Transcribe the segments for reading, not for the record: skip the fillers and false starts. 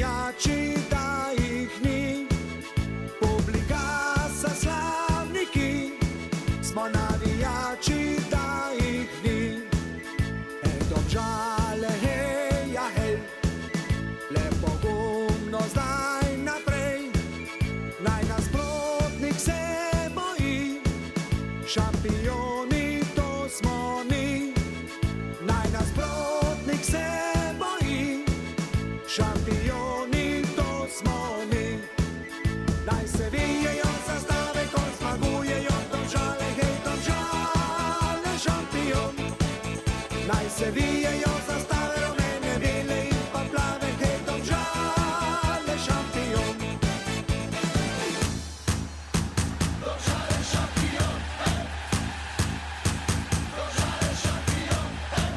navijači, da jih ni. Publika so slavniki, smo navijači, da jih ni. Domžale, hej, ja, hej, le pogumno zdaj naprej. Naj nasprotnik se boji, šampioni to smo mi. Naj nasprotnik se boji, šampioni to smo mi. Naj se vijejo zastave, ko zmagujejo Domžale, hej, Domžale, šampion. Naj se vijejo zastave, rumene, bele in pa plave, hej, Domžale, šampion. Domžale šampion, hej! Domžale šampion, hej!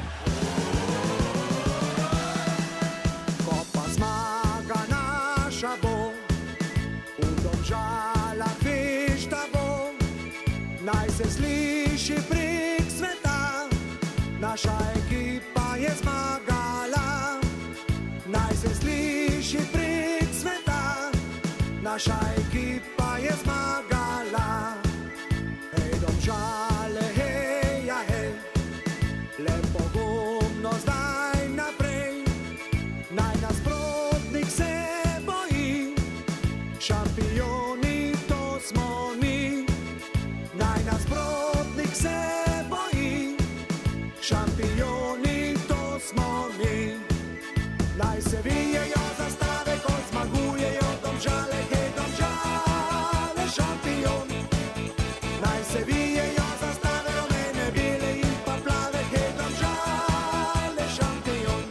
Ko pa zmaga naša bo, v Domžalah veš, da bo. Naj se sliši prek sveta, naša ekipa je zmagala. Naj se sliši prek sveta, naša ekipa je zmagala. Hej, Domžale, hej, ja, hej, le pogumno zdaj naprej. Naj nasprotnik se boji, šampioni to smo mi. Naj nasprotnik se boji, šampioni to smo mi. Naj se vijejo zastave, ko zmagujejo Domžale, hej, Domžale, šampion. Naj se vijejo zastave, rumene, bele in pa plave, hej, Domžale, šampion.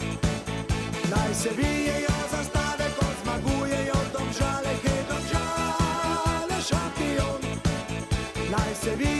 Naj se vijejo zastave, ko zmagujejo Domžale, hej, Domžale, šampion. Naj se vijejo